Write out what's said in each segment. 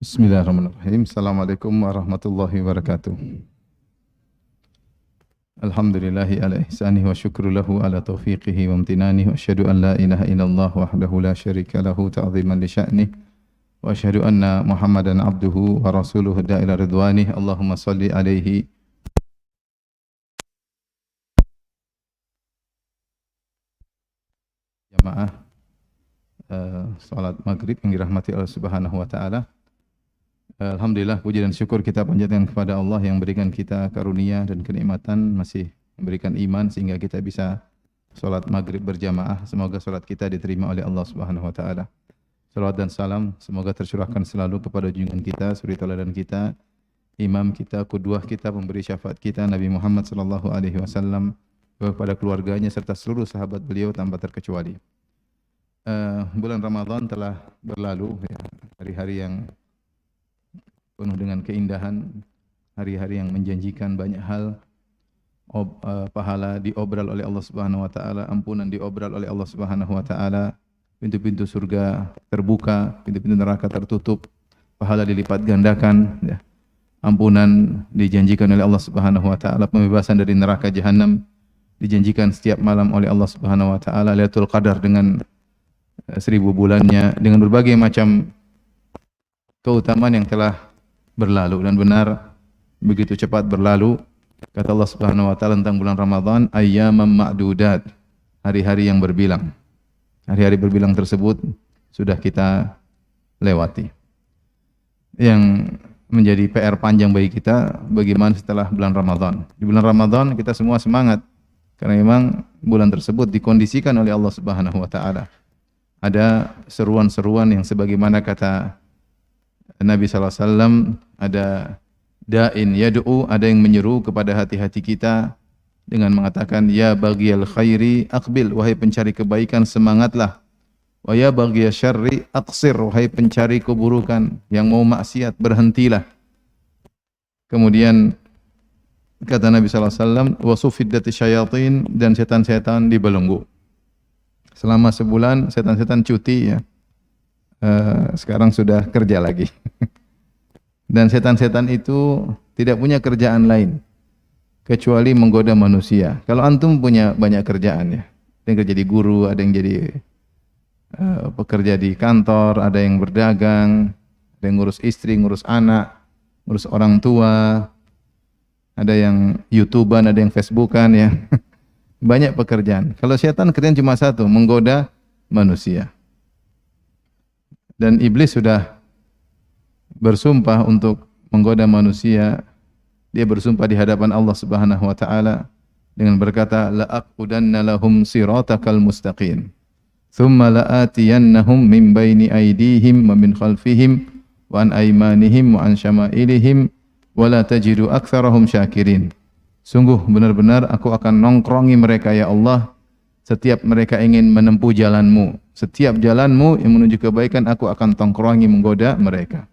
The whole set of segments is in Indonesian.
Bismillahirrahmanirrahim. Assalamualaikum warahmatullahi wabarakatuh. Alhamdulillahi ala ihsanihi wa syukru lahu ala taufiqihi wa amtinanihi wa asyhadu an la ilaha illallah wahdahu la syarika lahu ta'ziman li sya'nih wa asyhadu anna Muhammadan abduhu wa rasuluhu da'ila ridwanih. Allahumma salli alaihi jamaah salat maghrib yang dirahmati Allah Subhanahu wa taala. Alhamdulillah, puji dan syukur kita panjatkan kepada Allah yang berikan kita karunia dan kenikmatan, masih memberikan iman sehingga kita bisa salat maghrib berjamaah. Semoga salat kita diterima oleh Allah Subhanahu wa taala. Salawat dan salam semoga tercurahkan selalu kepada junjungan kita, suri tauladan kita, imam kita, qudwah kita, pemberi syafaat kita, Nabi Muhammad sallallahu alaihi wasallam, kepada keluarganya serta seluruh sahabat beliau tanpa terkecuali. Bulan Ramadan telah berlalu, ya, hari-hari yang penuh dengan keindahan, hari-hari yang menjanjikan banyak hal, pahala diobral oleh Allah Subhanahu wa taala, ampunan diobral oleh Allah Subhanahu wa taala, pintu-pintu surga terbuka, pintu-pintu neraka tertutup, pahala dilipat gandakan, ya. Ampunan dijanjikan oleh Allah Subhanahu wa taala, pembebasan dari neraka jahanam dijanjikan setiap malam oleh Allah Subhanahu wa taala, Lailatul Qadar dengan 1000 bulannya, dengan berbagai macam keutamaan yang telah berlalu dan benar begitu cepat berlalu. Kata Allah Subhanahu wa taala tentang bulan Ramadan, ayyamam ma'dudat, hari-hari yang berbilang. Hari-hari berbilang tersebut sudah kita lewati. Yang menjadi PR panjang bagi kita, bagaimana setelah bulan Ramadan. Di bulan Ramadan kita semua semangat karena memang bulan tersebut dikondisikan oleh Allah Subhanahu wa taala. Ada seruan-seruan yang sebagaimana kata Nabi SAW, ada da'in yad'u, ada yang menyeru kepada hati-hati kita dengan mengatakan, ya baghiyal khairi aqbil, wahai pencari kebaikan semangatlah, wa ya baghiyal syarri aqsir, wahai pencari keburukan yang mau maksiat berhentilah. Kemudian kata Nabi SAW, wa sufiddati syayatin, dan setan-setan dibelenggu. Selama sebulan setan-setan cuti, ya. Sekarang sudah kerja lagi. Dan setan-setan itu tidak punya kerjaan lain kecuali menggoda manusia. Kalau antum punya banyak kerjaan, ya. Ada yang kerja di guru, ada yang jadi pekerja di kantor, ada yang berdagang, ada yang ngurus istri, ngurus anak, ngurus orang tua, ada yang YouTuber, ada yang Facebookan, ya. Banyak pekerjaan. Kalau setan kerjaan cuma satu, menggoda manusia. Dan iblis sudah bersumpah untuk menggoda manusia. Dia bersumpah di hadapan Allah Subhanahu wa taala dengan berkata, la aqudanna lahum siratakal mustaqim thumma la'atiyannahum min baini aydihim wa min khalfihim wa an aymanihim wa an syama'ilihim wa la tajidu aktsarahum syakirin. Sungguh benar-benar aku akan nongkrongi mereka, ya Allah, setiap mereka ingin menempuh jalanmu. Setiap jalanmu yang menuju kebaikan, aku akan tongkrongi, menggoda mereka.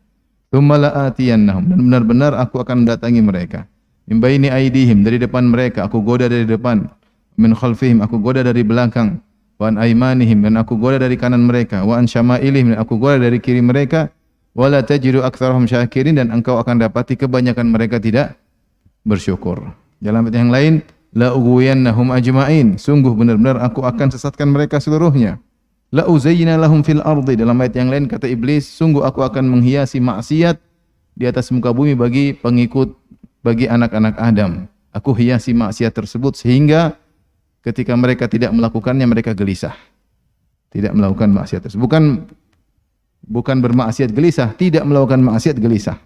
Tsumma la'atiyannahum, dan benar-benar aku akan mendatangi mereka. Min baini aydihim, dari depan mereka aku goda dari depan. Min khalfihim, aku goda dari belakang. Wa an aymanihim, dan aku goda dari kanan mereka. Wa an syama'ilihim, dan aku goda dari kiri mereka. Wa la tajidu aktsarahum syakirin, dan engkau akan dapati kebanyakan mereka tidak bersyukur. Dalam ayat yang lain, la ughwiyannahum ajma'in, sungguh benar-benar aku akan sesatkan mereka seluruhnya. La uzayyina lahum fil ardi, dalam ayat yang lain kata iblis, sungguh aku akan menghiasi maksiat di atas muka bumi bagi pengikut, bagi anak-anak Adam. Aku hiasi maksiat tersebut sehingga ketika mereka tidak melakukannya mereka gelisah. Tidak melakukan maksiat tersebut. Bukan bermaksiat gelisah, tidak melakukan maksiat gelisah.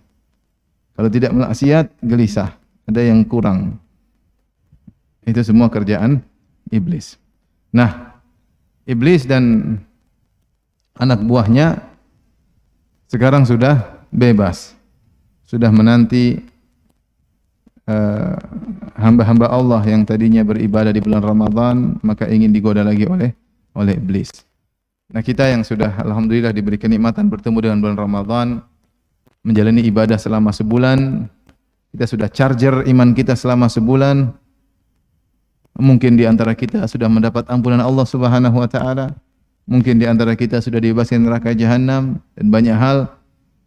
Kalau tidak maksiat gelisah, ada yang kurang. Itu semua kerjaan iblis. Nah, iblis dan anak buahnya sekarang sudah bebas. Sudah menanti hamba-hamba Allah yang tadinya beribadah di bulan Ramadan, maka ingin digoda lagi oleh iblis. Nah, kita yang sudah alhamdulillah diberi kenikmatan bertemu dengan bulan Ramadan, menjalani ibadah selama sebulan, kita sudah charger iman kita selama sebulan. Mungkin di antara kita sudah mendapat ampunan Allah Subhanahu wa taala. Mungkin di antara kita sudah dibebaskan neraka jahanam dan banyak hal.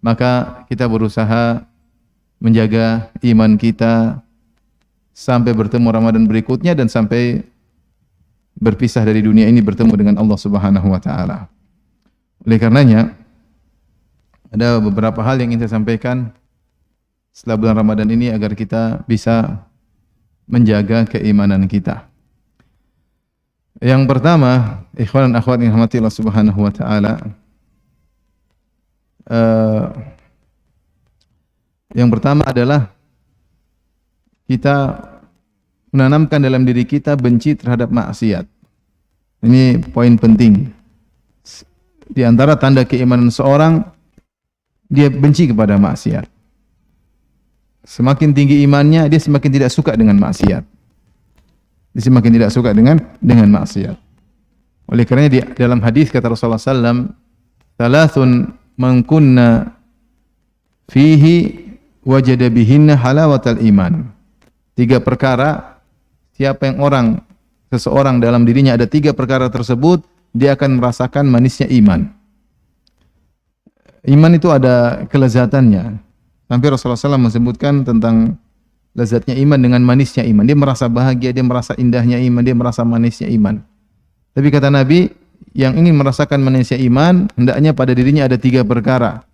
maka kita berusaha menjaga iman kita sampai bertemu Ramadan berikutnya dan sampai berpisah dari dunia ini bertemu dengan Allah Subhanahu wa taala. Oleh karenanya ada beberapa hal yang ingin saya sampaikan setelah bulan Ramadan ini agar kita bisa menjaga keimanan kita. Yang pertama, ikhwan dan akhwat yang dirahmati Allah Subhanahu wa taala, yang pertama adalah kita menanamkan dalam diri kita benci terhadap maksiat. Ini poin penting. Di antara tanda keimanan seorang, dia benci kepada maksiat. Semakin tinggi imannya, dia semakin tidak suka dengan maksiat. Dia semakin tidak suka dengan maksiat. Oleh kerana di dalam hadis kata Rasulullah sallam, "Thalathun man kunna fihi wajada bihinna halawatal iman." 3 perkara, siapa yang seseorang dalam dirinya ada 3 perkara tersebut, dia akan merasakan manisnya iman. Iman itu ada kelezatannya. Sampai Rasulullah SAW menyebutkan tentang lezatnya iman dengan manisnya iman. Dia merasa bahagia, dia merasa indahnya iman, dia merasa manisnya iman. Tapi kata Nabi, yang ingin merasakan manisnya iman, hendaknya pada dirinya ada 3 perkara.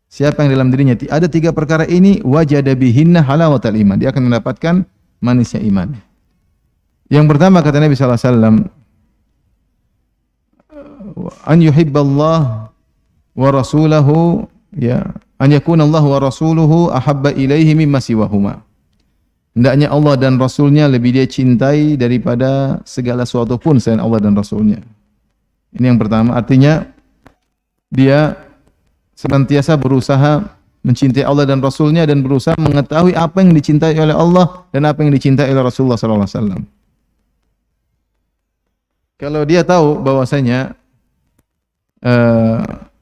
Siapa yang dalam dirinya ada 3 perkara ini, wajada bihinna halawatal iman. Dia akan mendapatkan manisnya iman. Yang pertama kata Nabi SAW, an yuhibballah wa rasulahu, ya, an yakuna Allah wa rasuluhu ahabba ilaihi mimma siwahuma. Hendaknya Allah dan Rasulnya lebih dia cintai daripada segala sesuatu pun selain Allah dan Rasulnya. Ini yang pertama, artinya dia senantiasa berusaha mencintai Allah dan Rasulnya dan berusaha mengetahui apa yang dicintai oleh Allah dan apa yang dicintai oleh Rasulullah SAW. Kalau dia tahu bahwasanya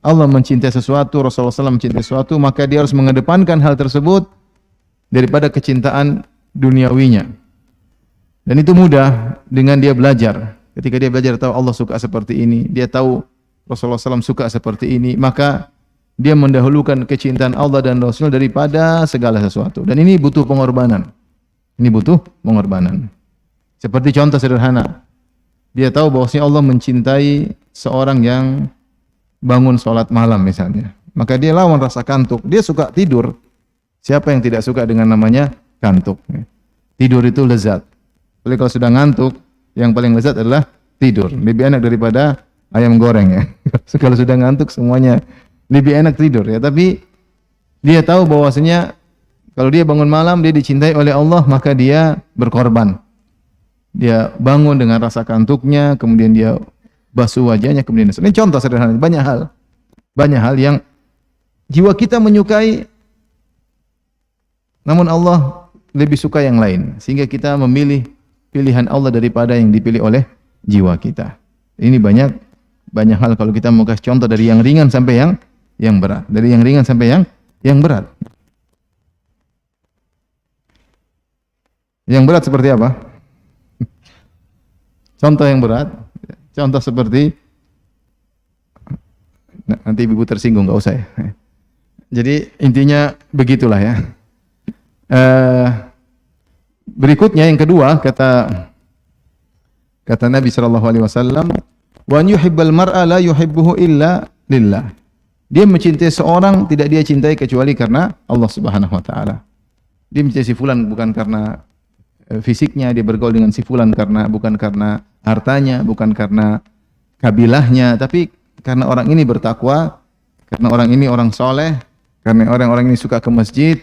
Allah mencintai sesuatu, Rasulullah SAW mencintai sesuatu, maka dia harus mengedepankan hal tersebut daripada kecintaan duniawinya. Dan itu mudah dengan dia belajar. Ketika dia belajar tahu Allah suka seperti ini, dia tahu Rasulullah SAW suka seperti ini, maka dia mendahulukan kecintaan Allah dan Rasul daripada segala sesuatu. Dan ini butuh pengorbanan. Ini butuh pengorbanan. Seperti contoh sederhana, dia tahu bahwasanya Allah mencintai seorang yang bangun sholat malam misalnya. Maka dia lawan rasa kantuk. Dia suka tidur. Siapa yang tidak suka dengan namanya kantuk? Tidur itu lezat. Jadi kalau sudah ngantuk, yang paling lezat adalah tidur. Lebih enak daripada ayam goreng ya. Kalau sudah ngantuk semuanya lebih enak tidur ya. Tapi dia tahu bahwasanya kalau dia bangun malam, dia dicintai oleh Allah, maka dia berkorban. Dia bangun dengan rasa kantuknya, kemudian dia basuh wajahnya, kemudian ini contoh sederhana. Banyak hal yang jiwa kita menyukai, namun Allah lebih suka yang lain, sehingga kita memilih pilihan Allah daripada yang dipilih oleh jiwa kita. Ini banyak hal kalau kita mau kasih contoh dari yang ringan sampai yang berat, dari yang ringan sampai yang berat. Yang berat seperti apa? Contoh yang berat, contoh seperti, nanti ibu tersinggung, nggak usah ya. Jadi intinya begitulah ya. Berikutnya yang kedua kata Nabi SAW, wa yuhibbal mar'a la yuhibbuhu illa lillah. Dia mencintai seorang tidak dia cintai kecuali karena Allah Subhanahu wa taala. Dia mencintai si fulan bukan karena fisiknya, dia bergaul dengan si fulan bukan karena hartanya, bukan karena kabilahnya, tapi karena orang ini bertakwa, karena orang ini orang soleh, karena orang-orang ini suka ke masjid,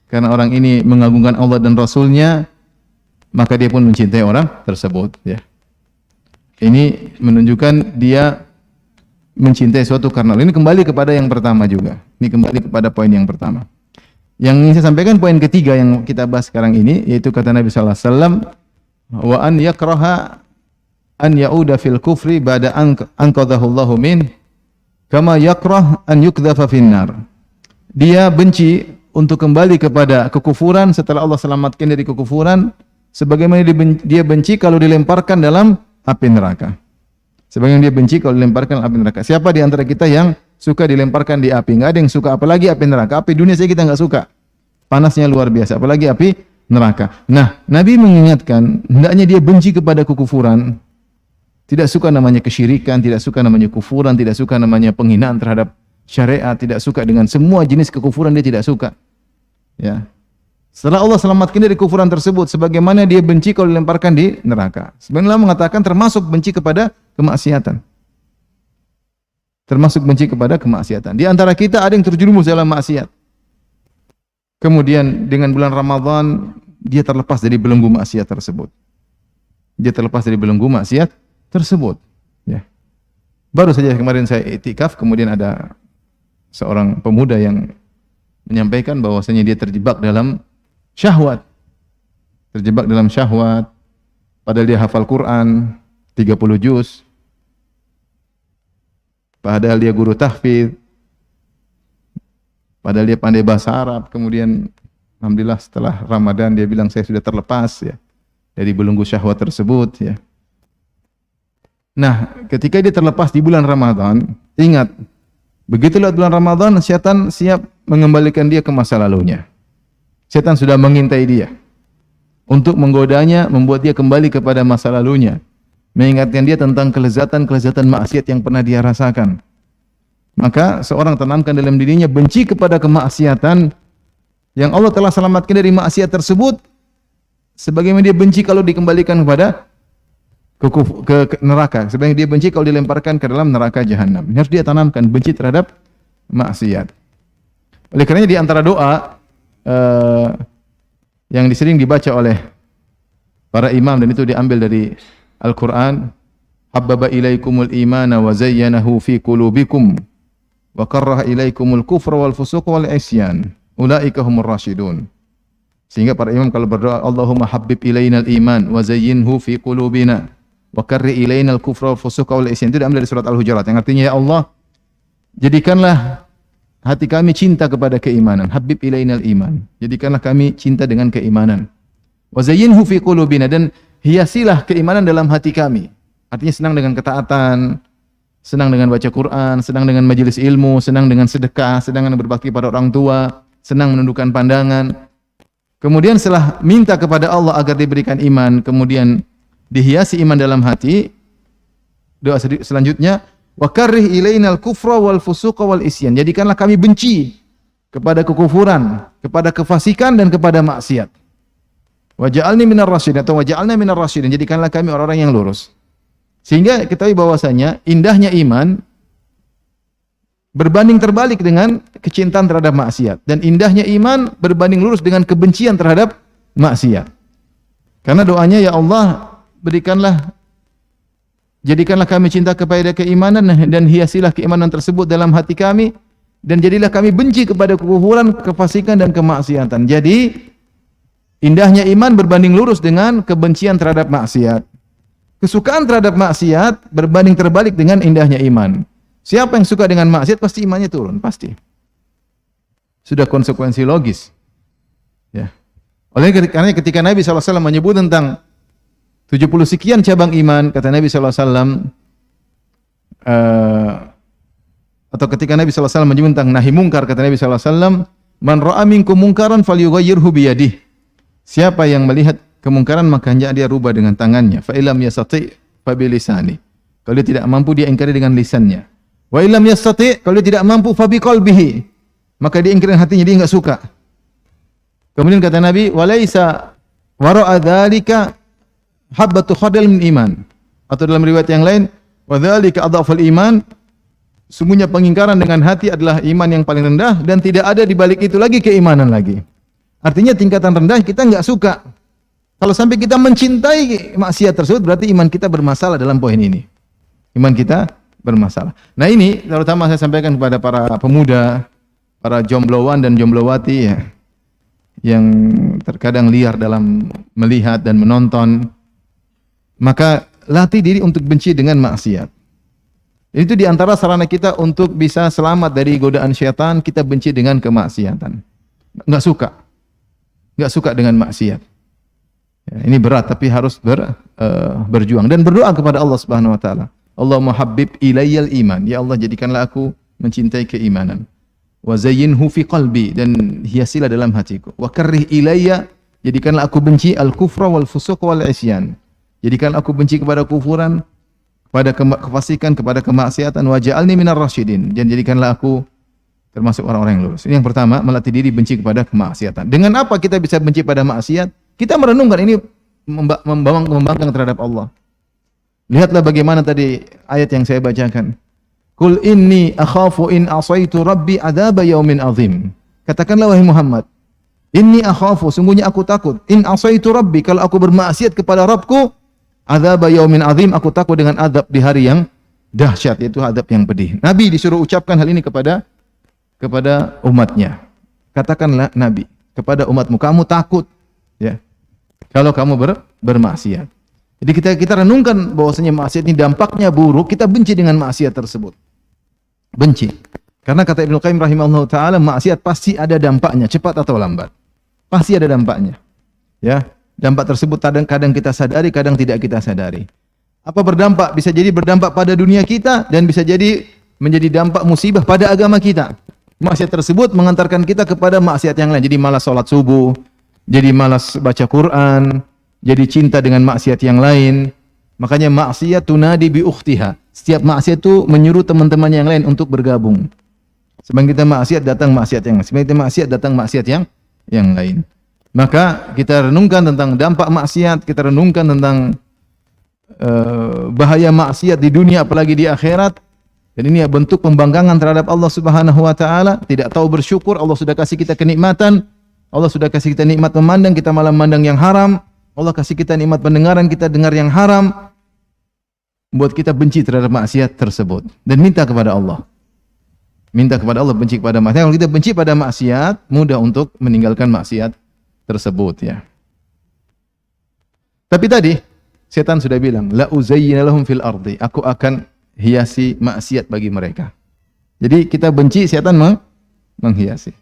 karena orang ini mengagungkan Allah dan Rasulnya, maka dia pun mencintai orang tersebut. Ya. Ini menunjukkan dia mencintai suatu karena ini kembali kepada yang pertama juga. Ini kembali kepada poin yang pertama. Yang ingin saya sampaikan poin ketiga yang kita bahas sekarang ini, yaitu kata Nabi sallallahu alaihi wasallam, wa an yakraha an yauda fil kufri ba'da an anqadhahu Allahu min kama yakrah an yukdhafa finnar. Dia benci untuk kembali kepada kekufuran setelah Allah selamatkan dari kekufuran, sebagaimana dia benci kalau dilemparkan dalam api neraka. Sebagaimana dia benci kalau dilemparkan dalam api neraka. Siapa di antara kita yang suka dilemparkan di api. Nggak ada yang suka, apalagi api neraka. Api dunia saja kita nggak suka. Panasnya luar biasa, apalagi api neraka. Nah, Nabi mengingatkan, hendaknya dia benci kepada kekufuran. Tidak suka namanya kesyirikan, tidak suka namanya kufuran, tidak suka namanya penghinaan terhadap syariat, tidak suka dengan semua jenis kekufuran, dia tidak suka. Ya. Setelah Allah selamatkan dari kekufuran tersebut, sebagaimana dia benci kalau dilemparkan di neraka. Sebenarnya Allah mengatakan termasuk benci kepada kemaksiatan. Termasuk benci kepada kemaksiatan. Di antara kita ada yang terjerumus dalam maksiat. Kemudian dengan bulan Ramadan, dia terlepas dari belenggu maksiat tersebut. Dia terlepas dari belenggu maksiat tersebut. Ya. Baru saja kemarin saya iktikaf, kemudian ada seorang pemuda yang menyampaikan bahwasanya dia terjebak dalam syahwat. Terjebak dalam syahwat. Padahal dia hafal Quran 30 juz. Padahal dia guru tahfidz. Padahal dia pandai bahasa Arab. Kemudian alhamdulillah setelah Ramadan dia bilang saya sudah terlepas ya dari belenggu syahwat tersebut ya. Nah, ketika dia terlepas di bulan Ramadan, ingat begitu lewat bulan Ramadan, syaitan siap mengembalikan dia ke masa lalunya. Setan sudah mengintai dia untuk menggodanya, membuat dia kembali kepada masa lalunya, mengingatkan dia tentang kelezatan-kelezatan maksiat yang pernah dia rasakan. Maka seorang tanamkan dalam dirinya benci kepada kemaksiatan yang Allah telah selamatkan dari maksiat tersebut, sebagaimana dia benci kalau dikembalikan kepada ke neraka, sebagaimana dia benci kalau dilemparkan ke dalam neraka jahanam. Harus dia tanamkan benci terhadap maksiat. Oleh karenanya di antara doa yang sering dibaca oleh para imam dan itu diambil dari Al-Quran, habbaba ilaikumul imana wa zayyanahu fi qulubikum wa karraha ilaikumul kufra wal fusuq wal isyan ulaika humur rasyidun. Sehingga para imam kalau berdoa, Allahumma habbib ilainal iman wa zayyinhu fi qulubina wa karri ilainal kufra wal fusuq wal isyan, itu diambil dari surat Al-Hujurat yang artinya, ya Allah, jadikanlah hati kami cinta kepada keimanan. Habib ilainal iman. Jadikanlah kami cinta dengan keimanan. Wa zayyinhu fi qulubina, dan hiasilah keimanan dalam hati kami. Artinya senang dengan ketaatan, senang dengan baca Quran, senang dengan majelis ilmu, senang dengan sedekah, senang dengan berbakti pada orang tua, senang menundukkan pandangan. Kemudian setelah minta kepada Allah agar diberikan iman, kemudian dihiasi iman dalam hati, doa selanjutnya, wa karrih ilainal kufra wal fusuqa wal isyan. Jadikanlah kami benci kepada kekufuran, kepada kefasikan dan kepada maksiat. Wa ja'alni minar rasyidin atau wa ja'alna minar rasyidin. Jadikanlah kami orang-orang yang lurus. Sehingga ketahui bahwasanya indahnya iman berbanding terbalik dengan kecintaan terhadap maksiat, dan indahnya iman berbanding lurus dengan kebencian terhadap maksiat. Karena doanya, ya Allah, jadikanlah kami cinta kepada keimanan dan hiasilah keimanan tersebut dalam hati kami, dan jadilah kami benci kepada kekufuran, kefasikan dan kemaksiatan. Jadi indahnya iman berbanding lurus dengan kebencian terhadap maksiat. Kesukaan terhadap maksiat berbanding terbalik dengan indahnya iman. Siapa yang suka dengan maksiat pasti imannya turun, pasti. Sudah konsekuensi logis. Ya. Oleh karena ketika Nabi SAW menyebut tentang 70 sekian cabang iman, kata Nabi SAW, atau ketika Nabi SAW menyebut tentang nahi mungkar, kata Nabi SAW, man ra'a minkum mungkaran falyughayyirhu biyadihi. Siapa yang melihat kemungkaran maka hendaknya dia rubah dengan tangannya. Fa illam yastati' fa bilisani. Kalau dia tidak mampu, dia ingkari dengan lisannya. Wa illam yastati', kalau dia tidak mampu, fa biqalbihi. Maka dia ingkari dengan hatinya, dia enggak suka. Kemudian kata Nabi, walaisa wara'a dzalika habbatu khardal min iman. Atau dalam riwayat yang lain, wa dzalika adhaful iman. Sungguhnya pengingkaran dengan hati adalah iman yang paling rendah, dan tidak ada di balik itu lagi keimanan lagi. Artinya tingkatan rendah kita enggak suka. Kalau sampai kita mencintai maksiat tersebut, berarti iman kita bermasalah dalam poin ini. Iman kita bermasalah. Nah ini terutama saya sampaikan kepada para pemuda, para jombloan dan jomblowati ya, yang terkadang liar dalam melihat dan menonton. Maka latih diri untuk benci dengan maksiat. Itu diantara sarana kita untuk bisa selamat dari godaan syaitan, kita benci dengan kemaksiatan. Enggak suka dengan maksiat. Ya, ini berat tapi harus berjuang dan berdoa kepada Allah Subhanahu wa taala. Allahumma habbib ilayyal iman. Ya Allah, jadikanlah aku mencintai keimanan. Wa zayyinhu fi qalbi, dan hiasilah dalam hatiku. Wa karrih ilayya, jadikanlah aku benci al-kufra wal fusuq wal isyan. Jadikanlah aku benci kepada kufuran, kepada kefasikan, kepada kemaksiatan. Wa ja'alni minar rasyidin, dan jadikanlah aku termasuk orang-orang yang lurus. Ini yang pertama, melatih diri benci kepada kemaksiatan. Dengan apa kita bisa benci pada maksiat? Kita merenungkan ini membangkang terhadap Allah. Lihatlah bagaimana tadi ayat yang saya bacakan. Qul inni akhafu in asaitu rabbi adzaba yaumin azim. Katakanlah wahai Muhammad, inni akhafu, sungguhnya aku takut, in asaitu rabbi, kalau aku bermaksiat kepada Rabbku, adzaba yaumin azim, aku takut dengan azab di hari yang dahsyat, yaitu azab yang pedih. Nabi disuruh ucapkan hal ini kepada umatnya. Katakanlah Nabi kepada umatmu, kamu takut ya kalau kamu bermaksiat. Jadi kita renungkan bahwasanya maksiat ini dampaknya buruk, kita benci dengan maksiat tersebut. Benci. Karena kata Ibnu Qayyim rahimahullah taala, maksiat pasti ada dampaknya, cepat atau lambat. Pasti ada dampaknya. Ya, dampak tersebut kadang kita sadari, kadang tidak kita sadari. Apa berdampak? Bisa jadi berdampak pada dunia kita dan bisa jadi menjadi dampak musibah pada agama kita. Maksiat tersebut mengantarkan kita kepada maksiat yang lain. Jadi malas salat subuh, jadi malas baca Quran, jadi cinta dengan maksiat yang lain. Makanya maksiat tunadi bi ukhtiha. Setiap maksiat itu menyuruh teman-teman yang lain untuk bergabung. Semakin kita maksiat datang maksiat yang lain. Semakin kita maksiat datang maksiat yang lain. Maka kita renungkan tentang dampak maksiat, kita renungkan tentang bahaya maksiat di dunia apalagi di akhirat. Dan ini bentuk pembangkangan terhadap Allah Subhanahu wa taala, tidak tahu bersyukur. Allah sudah kasih kita kenikmatan, Allah sudah kasih kita nikmat memandang, kita malah memandang yang haram. Allah kasih kita nikmat pendengaran, kita dengar yang haram. Buat kita benci terhadap maksiat tersebut dan minta kepada Allah. Minta kepada Allah benci kepada maksiat. Kalau kita benci pada maksiat, mudah untuk meninggalkan maksiat tersebut ya. Tapi tadi setan sudah bilang, la uzayyina lahum fil ardi. Aku akan hiasi maksiat bagi mereka. Jadi kita benci, setan menghiasi.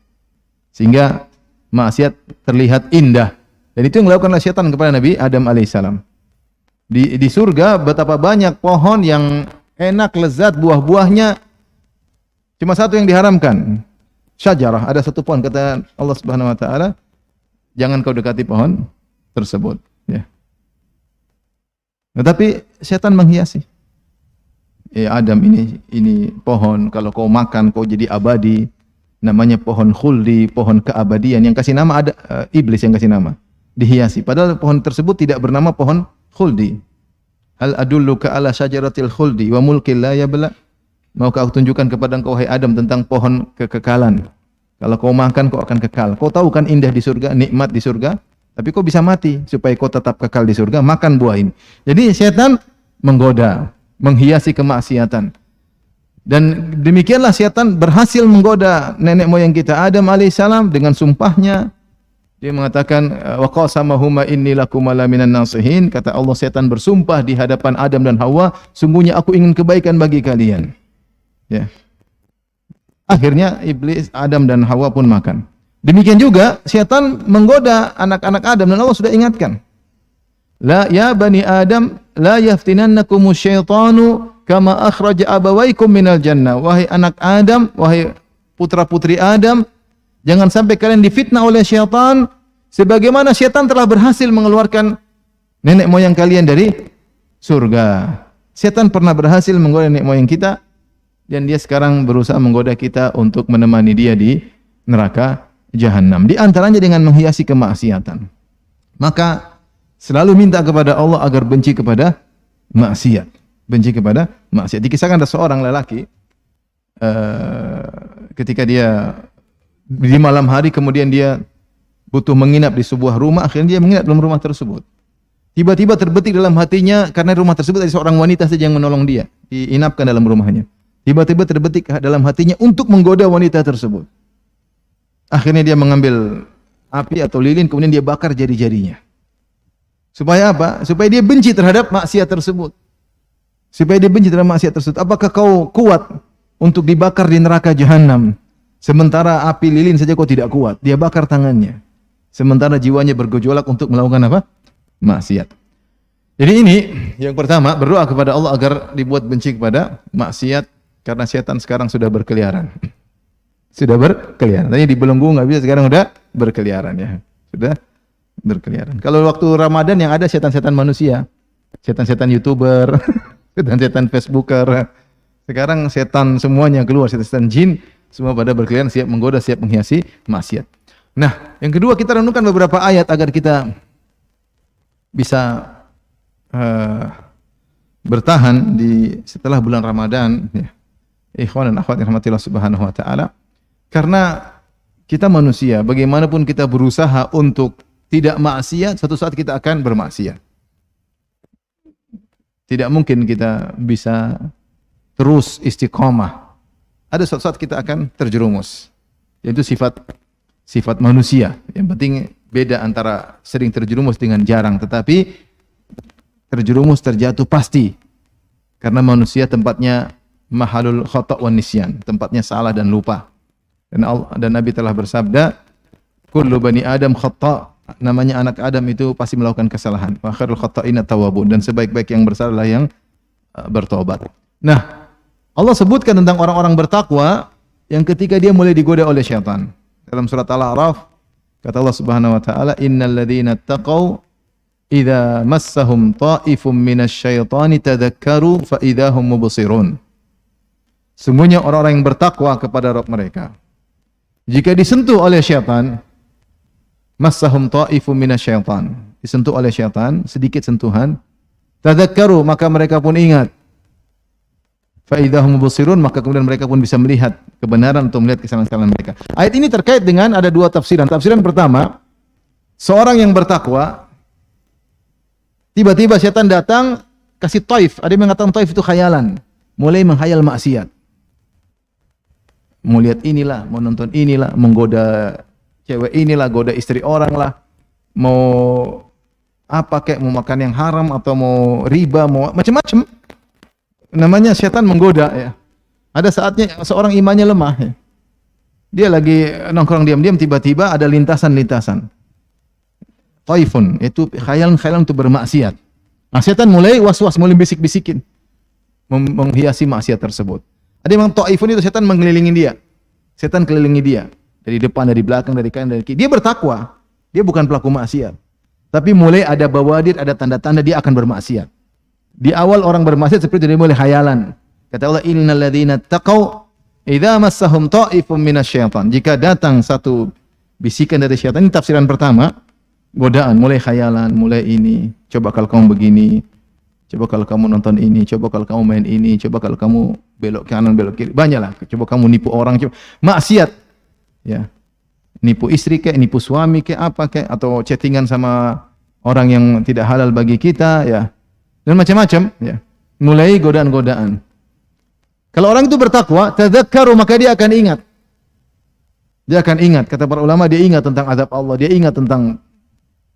Sehingga maksiat terlihat indah. Dan itu yang dilakukan oleh setan kepada Nabi Adam alaihissalam. Di surga betapa banyak pohon yang enak, lezat, buah-buahnya cuma satu yang diharamkan. Syajarah, ada satu pohon, kata Allah Subhanahu wa taala, jangan kau dekati pohon tersebut, ya. Tetapi setan menghiasi. Adam, ini pohon, kalau kau makan kau jadi abadi. Namanya pohon khuldi, pohon keabadian. Yang kasih nama ada iblis yang kasih nama. Dihiasi. Padahal pohon tersebut tidak bernama pohon khuldi. Hal adulluka ala syajaratil khuldi wa mulkil la yabla. Maukah aku tunjukkan kepada engkau hai Adam tentang pohon kekekalan. Kalau kau makan kau akan kekal. Kau tahu kan indah di surga, nikmat di surga, tapi kau bisa mati supaya kau tetap kekal di surga, makan buah ini. Jadi setan menggoda, menghiasi kemaksiatan. Dan demikianlah setan berhasil menggoda nenek moyang kita Adam alaihissalam dengan sumpahnya. Dia mengatakan wa qasamahuma inni lakuma laminan nasihin. Kata Allah, setan bersumpah di hadapan Adam dan Hawa, sungguhnya aku ingin kebaikan bagi kalian. Ya. Akhirnya iblis, Adam dan Hawa pun makan. Demikian juga setan menggoda anak-anak Adam dan Allah sudah ingatkan. La ya bani Adam la yaftinannakumus syaitanu kama akhraja abawaikum minal jannah. Wahai anak Adam, wahai putra-putri Adam, jangan sampai kalian difitnah oleh syaitan sebagaimana syaitan telah berhasil mengeluarkan nenek moyang kalian dari surga. Syaitan pernah berhasil menggoda nenek moyang kita dan dia sekarang berusaha menggoda kita untuk menemani dia di neraka jahanam. Di antaranya dengan menghiasi kemaksiatan. Maka selalu minta kepada Allah agar benci kepada maksiat. Benci kepada maksiat. Dikisahkan ada seorang lelaki ketika dia di malam hari kemudian dia butuh menginap di sebuah rumah, akhirnya dia menginap dalam rumah tersebut. Tiba-tiba terbetik dalam hatinya, karena rumah tersebut ada seorang wanita saja yang menolong dia, diinapkan dalam rumahnya. Tiba-tiba terbetik dalam hatinya untuk menggoda wanita tersebut. Akhirnya dia mengambil api atau lilin kemudian dia bakar jari-jarinya. Supaya apa? Supaya dia benci terhadap maksiat tersebut. Supaya dia benci terhadap maksiat tersebut. Apakah kau kuat untuk dibakar di neraka jahanam? Sementara api lilin saja kau tidak kuat. Dia bakar tangannya. Sementara jiwanya bergejolak untuk melakukan apa? Maksiat. Jadi ini yang pertama, berdoa kepada Allah agar dibuat benci kepada maksiat. Karena setan sekarang sudah berkeliaran. Sudah berkeliaran. Tadi dibelenggu nggak bisa, sekarang udah berkeliaran ya. Sudah berkeliaran. Kalau waktu Ramadan yang ada setan-setan manusia, setan-setan YouTuber, setan-setan Facebooker. Sekarang setan semuanya keluar, setan jin semua pada berkeliaran, siap menggoda, siap menghiasi maksiat. Nah, yang kedua kita renungkan beberapa ayat agar kita bisa bertahan di setelah bulan Ramadan, ya. Ikhwan dan akhwat yang rahmatillah subhanahu wa ta'ala. Karena kita manusia, bagaimanapun kita berusaha untuk tidak maksiat, suatu saat kita akan bermaksiat. Tidak mungkin kita bisa terus istiqomah. Ada suatu saat kita akan terjerumus. Yaitu sifat manusia. Yang penting beda antara sering terjerumus dengan jarang. Tetapi terjerumus, terjatuh pasti. Karena manusia tempatnya mahalul khata' wan nisyan. Tempatnya salah dan lupa. Dan Nabi telah bersabda, kullu bani Adam khata'. Namanya anak Adam itu pasti melakukan kesalahan. Wa khairul khata'ina tawwabun, dan sebaik-baik yang bersalah yang bertobat. Nah, Allah sebutkan tentang orang-orang bertakwa yang ketika dia mulai digoda oleh syaitan. Dalam surat Al-A'raf kata Allah Subhanahu wa taala, innal ladzina taqaw idza massahum ta'ifum minasyaitani tadzakkaru fa idzahum mubsirun. Semuanya orang-orang yang bertakwa kepada Rabb mereka, jika disentuh oleh syaitan, massahum ta'ifum minasyaitan, disentuh oleh syaitan, sedikit sentuhan, tadzakkaru, maka mereka pun ingat, fa idzahum mubsirun, maka kemudian mereka pun bisa melihat kebenaran untuk melihat kesalahan-kesalahan mereka. Ayat ini terkait dengan ada dua tafsiran. Tafsiran pertama, seorang yang bertakwa, tiba-tiba syaitan datang kasih taif. Ada yang mengatakan taif itu khayalan, mulai menghayal maksiat. Mau lihat inilah, mau nonton inilah, menggoda cewek inilah, goda istri orang lah, mau apa kayak, mau makan yang haram atau mau riba, mau macam-macam. Namanya setan menggoda ya. Ada saatnya seorang imannya lemah ya. Dia lagi nongkrong diam-diam, tiba-tiba ada lintasan-lintasan. Taifun, itu khayalan-khayalan untuk bermaksiat. Nah, setan mulai was-was, mulai bisik-bisikin, menghiasi maksiat tersebut. Ada yang taifun itu setan mengelilingi dia. Setan kelilingi dia. Dari depan, dari belakang, dari kanan, dari kiri. Dia bertakwa. Dia bukan pelaku maksiat. Tapi mulai ada bawadir, ada tanda-tanda dia akan bermaksiat. Di awal orang bermaksiat seperti dia mulai khayalan. Kata Allah, innal ladzina taqaw idza massahum ta'ifum minasyaitan. Jika datang satu bisikan dari syaitan, ini tafsiran pertama, godaan, mulai khayalan, mulai ini, coba kalau kamu begini, coba kalau kamu nonton ini, coba kalau kamu main ini, coba kalau kamu belok kanan, belok kiri, banyaklah. Coba kamu nipu orang, coba maksiat. Ya. Nipu istri kayak, nipu suami kayak apa kayak, atau chattingan sama orang yang tidak halal bagi kita ya. Dan macam-macam ya. Mulai godaan-godaan. Kalau orang itu bertakwa, tadzakkaru, maka dia akan ingat. Dia akan ingat, kata para ulama, dia ingat tentang azab Allah, dia ingat tentang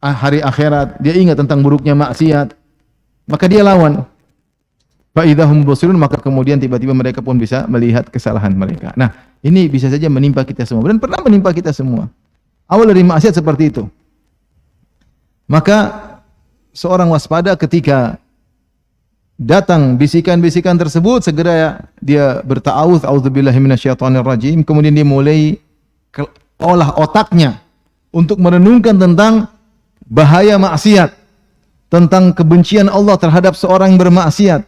hari akhirat, dia ingat tentang buruknya maksiat. Maka dia lawan. Fa idzahum mubsirun, maka kemudian tiba-tiba mereka pun bisa melihat kesalahan mereka. Nah, ini bisa saja menimpa kita semua dan pernah menimpa kita semua. Awal dari maksiat seperti itu. Maka seorang waspada ketika datang bisikan-bisikan tersebut, segera dia berta'awudz, a'udzubillahi minasyaitonir rajim, kemudian dia mulai olah otaknya untuk merenungkan tentang bahaya maksiat, tentang kebencian Allah terhadap seorang yang bermaksiat,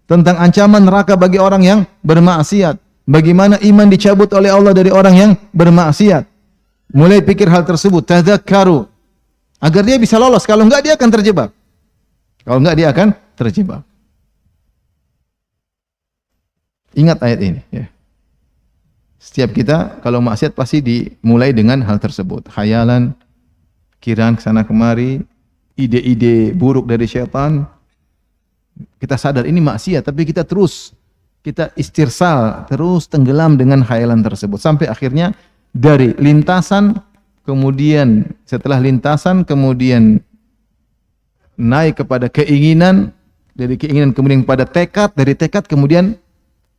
tentang ancaman neraka bagi orang yang bermaksiat, bagaimana iman dicabut oleh Allah dari orang yang bermaksiat. Mulai pikir hal tersebut, tadzakkaru, agar dia bisa lolos. Kalau enggak dia akan terjebak. Kalau enggak dia akan terjebak. Ingat ayat ini ya. Setiap kita kalau maksiat pasti dimulai dengan hal tersebut. Khayalan, pikiran kesana kemari, ide-ide buruk dari syaitan. Kita sadar ini maksiat, tapi kita istirsal, terus tenggelam dengan khayalan tersebut. Sampai akhirnya dari lintasan, kemudian setelah lintasan, kemudian naik kepada keinginan, dari keinginan kemudian kepada tekad, dari tekad kemudian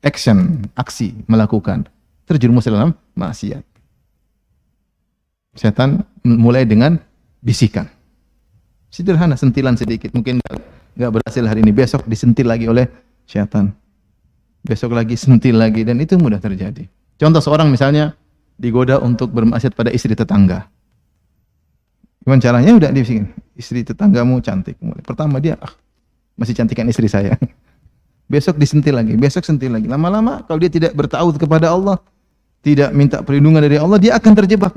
action, aksi, melakukan. Terjerumus dalam maksiat. Setan mulai dengan bisikan. Sederhana, sentilan sedikit. Mungkin enggak berhasil hari ini, besok disentil lagi oleh setan. besok lagi sentil lagi, dan itu mudah terjadi. Contoh seorang misalnya digoda untuk bermaksiat pada istri tetangga. Gimana caranya? Udah dibikin, istri tetanggamu cantik. Pertama dia, masih cantikan istri saya. Besok disentil lagi, besok sentil lagi. Lama-lama kalau dia tidak bertaud kepada Allah, tidak minta perlindungan dari Allah, dia akan terjebak.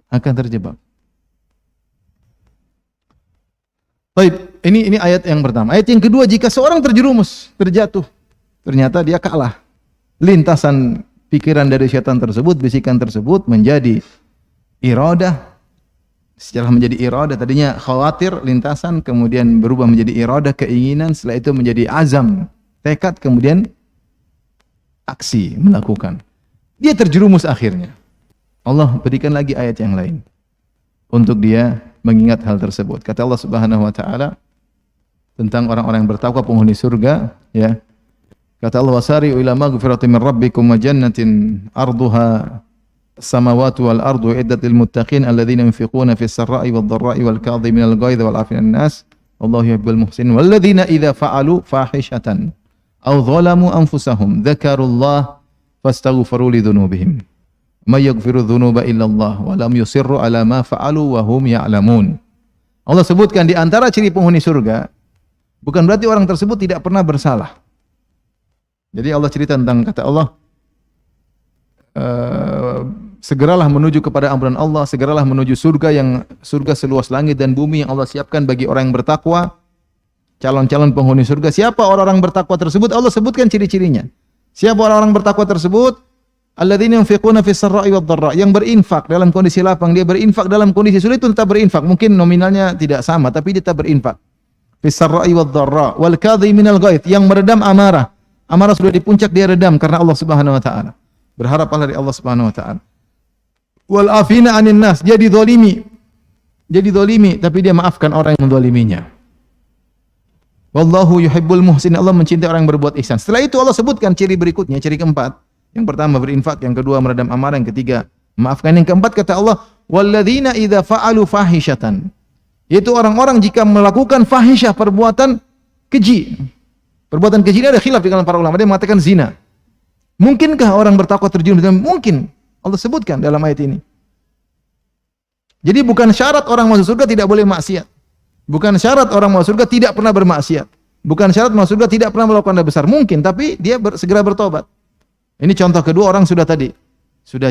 Akan terjebak. Baik, ini ayat yang pertama. Ayat yang kedua, jika seorang terjerumus, terjatuh, ternyata dia kalah. Lintasan pikiran dari syaitan tersebut, bisikan tersebut menjadi iradah. Setelah menjadi iradah, tadinya khawatir, lintasan, kemudian berubah menjadi iradah, keinginan, setelah itu menjadi azam, tekad, kemudian aksi, melakukan. Dia terjerumus akhirnya. Allah berikan lagi ayat yang lain untuk dia mengingat hal tersebut. Kata Allah Subhanahu wa taala tentang orang-orang yang bertakwa, penghuni surga, ya. Kata Allah, wasari'u ila maghfiratin min rabbikum wa jannatin arduha as-samawati wal ardu iddat lil muttaqin alladzina yunfiquna fis sarra'i wad dharra'i wal kadhiminal ghaidha wal 'afina 'anil nas wallahu yuhibbul muhsinin walladzina idza fa'alu fahishatan aw dhalamu anfusahum dzakarullaha fastaghfiru li dzunubihim may yaghfiru dzunuba illallah wa lam yusirru 'ala ma fa'alu wa hum ya'lamun. Allah sebutkan di antara ciri penghuni surga, bukan berarti orang tersebut tidak pernah bersalah. Jadi Allah cerita tentang, kata Allah, segeralah menuju kepada ampunan Allah, segeralah menuju surga seluas langit dan bumi yang Allah siapkan bagi orang yang bertakwa, calon-calon penghuni surga. Siapa orang-orang bertakwa tersebut? Allah sebutkan ciri-cirinya. Siapa orang-orang bertakwa tersebut? Alladzina yunfiquna fis sarra'i wad dharra, yang berinfak dalam kondisi lapang, dia berinfak dalam kondisi sulit itu tetap berinfak. Mungkin nominalnya tidak sama, tapi dia tetap berinfak. Fis sarra'i wad dharra wal kadhiminal ghaidh, yang meredam amarah. Amarah sudah di puncak, dia redam karena Allah Subhanahu wa taala. Berharap pahala dari Allah Subhanahu wa taala. Wal afina 'anil nas, dia dizalimi. Dia dizalimi tapi dia maafkan orang yang menzaliminya. Wallahu yuhibbul muhsin, Allah mencintai orang yang berbuat ihsan. Setelah itu Allah sebutkan ciri berikutnya, ciri keempat. Yang pertama berinfak, yang kedua meredam amarah, yang ketiga maafkan, yang keempat kata Allah, walladzina idza fa'alu fahishatan. Yaitu orang-orang jika melakukan fahisyah, perbuatan keji. Perbuatan keji ini ada khilaf di kalangan para ulama. Ada yang mengatakan zina. Mungkinkah orang bertakwa terjerumus? Mungkin. Allah sebutkan dalam ayat ini. Jadi bukan syarat orang masuk surga tidak boleh maksiat. Bukan syarat orang masuk surga tidak pernah bermaksiat. Bukan syarat masuk surga tidak pernah melakukan dosa besar. Mungkin, tapi dia segera bertobat. Ini contoh kedua, orang sudah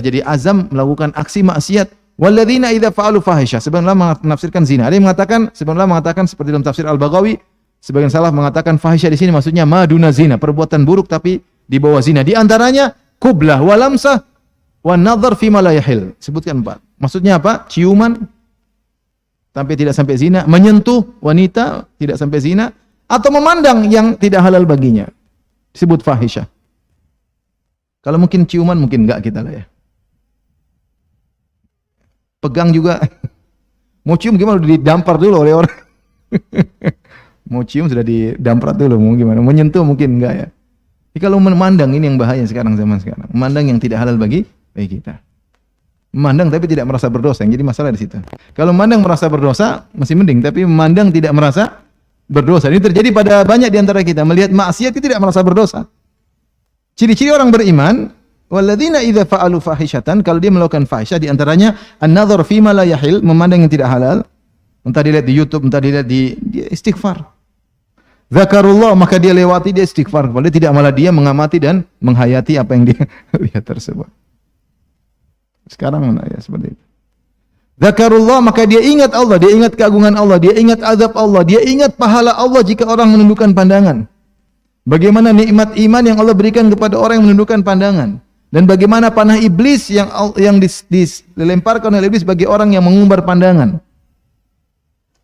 jadi azam melakukan aksi maksiat. Walladzina idza fa'alu fahisyah. Sebenarnya menafsirkan zina. Ada yang mengatakan, sebenarnya mengatakan seperti dalam tafsir Al-Baghawi, sebagian salah mengatakan fahisyah di sini maksudnya maduna zina, perbuatan buruk tapi di bawah zina. Di antaranya qublah wa lamsah wa nadhar fi ma la yahil. Sebutkan 4. Maksudnya apa? Ciuman sampai tidak sampai zina, menyentuh wanita tidak sampai zina, atau memandang yang tidak halal baginya. Disebut fahisyah. Kalau mungkin ciuman mungkin enggak kita lah ya. Pegang juga. Mau cium gimana? Udah didampar dulu oleh orang. Mau cium sudah didamprat dulu, mau gimana? Menyentuh mungkin enggak ya. Jadi kalau memandang, ini yang bahaya sekarang, zaman sekarang. Memandang yang tidak halal bagi kita. Memandang tapi tidak merasa berdosa, yang jadi masalah di situ. Kalau memandang merasa berdosa masih mending, tapi memandang tidak merasa berdosa. Ini terjadi pada banyak di antara kita. Melihat maksiat itu tidak merasa berdosa. Ciri-ciri orang beriman, walladzina idza fa'alu fahishatan, kalau dia melakukan fahisyah, di antaranya an-nadhar fi ma la yahil, memandang yang tidak halal. Entah dilihat di YouTube, entah dilihat di istighfar. Zakarullah, maka dia lewati, dia istighfar. Kalau dia tidak, malah dia mengamati dan menghayati apa yang dia lihat tersebut. Sekarang ya seperti itu. Zakarullah, maka dia ingat Allah, dia ingat keagungan Allah, dia ingat azab Allah, dia ingat pahala Allah jika orang menundukkan pandangan. Bagaimana nikmat iman yang Allah berikan kepada orang yang menundukkan pandangan, dan bagaimana panah iblis yang dilemparkan oleh iblis bagi orang yang mengumbar pandangan.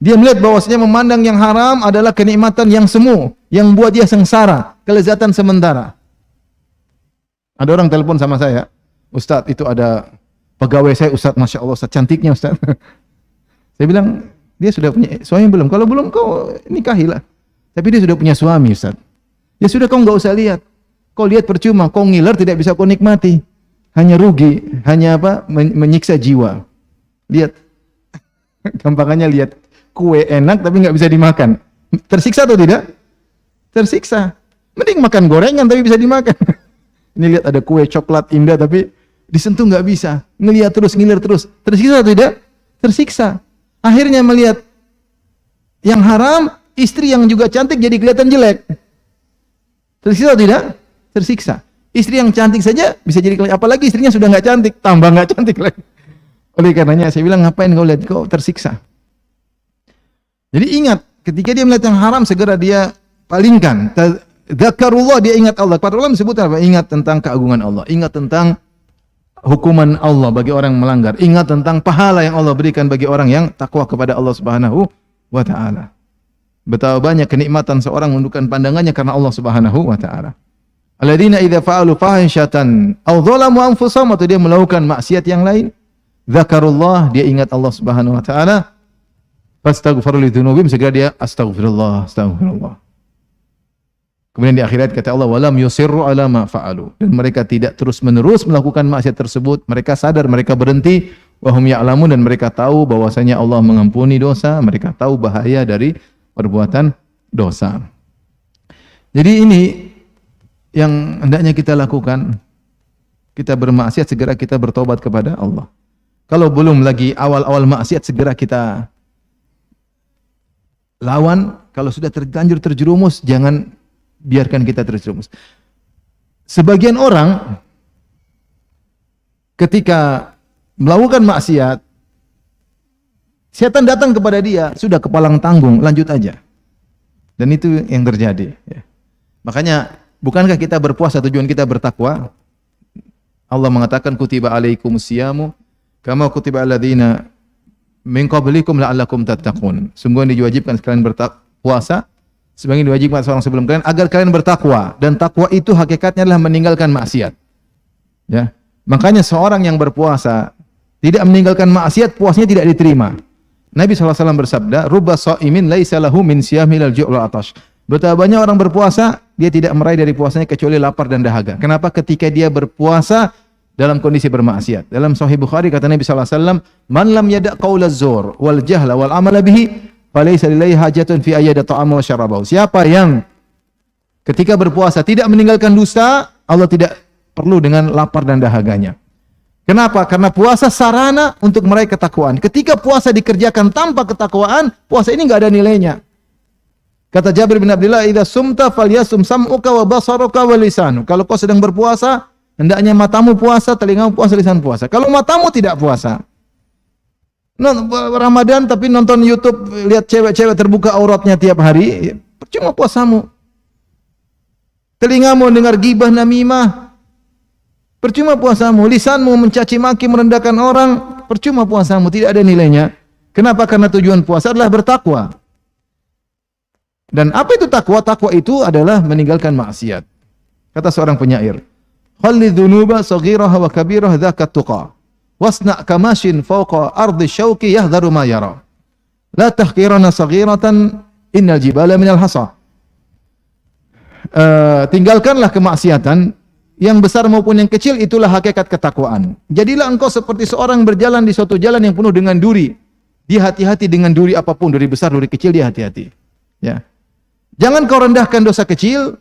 Dia melihat bahwasanya memandang yang haram adalah kenikmatan yang semu, yang buat dia sengsara, kelezatan sementara. Ada orang telepon sama saya, Ustaz, itu ada pegawai saya, Ustaz, Masya Allah, Ustaz, cantiknya Ustaz. Saya bilang, dia sudah punya suami belum? Kalau belum, kau nikahilah. Tapi dia sudah punya suami, Ustaz. Ya sudah, kau enggak usah lihat. Kau lihat percuma, kau ngiler tidak bisa kau nikmati. Hanya rugi, hanya apa? Menyiksa jiwa. Lihat. Gampangannya lihat kue enak tapi enggak bisa dimakan. Tersiksa atau tidak? Tersiksa. Mending makan gorengan tapi bisa dimakan. Ini lihat ada kue coklat indah tapi disentuh nggak bisa. Ngelihat terus, ngiler terus. Tersiksa atau tidak? Tersiksa. Akhirnya melihat yang haram, istri yang juga cantik jadi kelihatan jelek. Tersiksa atau tidak? Tersiksa. Istri yang cantik saja bisa jadi kelihatan, apalagi istrinya sudah nggak cantik, tambah nggak cantik lagi. Oleh karenanya saya bilang, ngapain kau lihat, kau tersiksa. Jadi ingat, ketika dia melihat yang haram, segera dia palingkan. Dzakarullah, dia ingat Allah. Para ulama sebut apa? Ingat tentang keagungan Allah, ingat tentang hukuman Allah bagi orang yang melanggar, ingat tentang pahala yang Allah berikan bagi orang yang takwa kepada Allah Subhanahu wa taala. Betapa banyak kenikmatan seorang menundukkan pandangannya karena Allah Subhanahu wa taala. Alladzina idza fa'alu fahishatan aw dzalamu anfusahum, atau dia melakukan maksiat yang lain, dzakarullah, dia ingat Allah Subhanahu wa taala, fastaghfiru lidzunubihim, segera dia astaghfirullah, astaghfirullah. Kemudian di akhirat kata Allah, walam yusirru ala ma fa'alu, dan mereka tidak terus-menerus melakukan maksiat tersebut, mereka sadar, mereka berhenti, wa hum ya'lamun, dan mereka tahu bahwasanya Allah mengampuni dosa, mereka tahu bahaya dari perbuatan dosa. Jadi ini yang hendaknya kita lakukan. Kita bermaksiat, segera kita bertobat kepada Allah. Kalau belum lagi awal-awal maksiat, segera kita lawan. Kalau sudah terlanjur terjerumus, jangan biarkan kita terjerumus. Sebagian orang ketika melakukan maksiat, setan datang kepada dia, sudah kepalang tanggung, lanjut aja. Dan itu yang terjadi. Makanya, bukankah kita berpuasa tujuan kita bertakwa? Allah mengatakan kutiba alaikumus siyamu kama kutiba alladzina min qablikum la'allakum tattaqun. Sungguh diwajibkan kalian berpuasa sebagaimana diwajibkan seorang sebelum kalian agar kalian bertakwa, dan takwa itu hakikatnya adalah meninggalkan maksiat. Ya. Makanya seorang yang berpuasa tidak meninggalkan maksiat, puasanya tidak diterima. Nabi SAW bersabda, rubba sha'imin laisa lahu min siyamil al-ju' wal atash. Betapa banyak orang berpuasa, dia tidak meraih dari puasanya kecuali lapar dan dahaga. Kenapa? Ketika dia berpuasa dalam kondisi bermaksiat. Dalam Sahih Bukhari kata Nabi SAW, man lam yada' qawla zur wal jahla wal amala bihi, falaysa lillahi hajatun fi ayyada ta'ama wa syarabahu. Siapa yang ketika berpuasa tidak meninggalkan dusta, Allah tidak perlu dengan lapar dan dahaganya. Kenapa? Karena puasa sarana untuk meraih ketakwaan. Ketika puasa dikerjakan tanpa ketakwaan, puasa ini enggak ada nilainya. Kata Jabir bin Abdullah, "Idza sumta falyasum sam'uka wa basaruka wa lisanu." Kalau kau sedang berpuasa, hendaknya matamu puasa, telingamu puasa, lisan puasa. Kalau matamu tidak puasa, Ramadan tapi nonton YouTube, lihat cewek-cewek terbuka auratnya tiap hari, percuma puasamu. Telingamu dengar gibah namimah, percuma puasamu. Lisanmu mencaci maki, merendahkan orang, percuma puasamu, tidak ada nilainya. Kenapa? Karena tujuan puasa adalah bertakwa. Dan apa itu takwa? Takwa itu adalah meninggalkan maksiat. Kata seorang penyair, "Khalli dzunuba saghiraha wa kabiraha dzaka tuqa. Wasna' kamashin fawqa ardi syauqi yahdharu ma yara. La tahqirana saghiratan innal jibala minal hasa." Tinggalkanlah kemaksiatan, yang besar maupun yang kecil, itulah hakikat ketakwaan. Jadilah engkau seperti seorang berjalan di suatu jalan yang penuh dengan duri. Dia hati-hati dengan duri apapun, duri besar, duri kecil, dia hati-hati. Ya. Jangan kau rendahkan dosa kecil.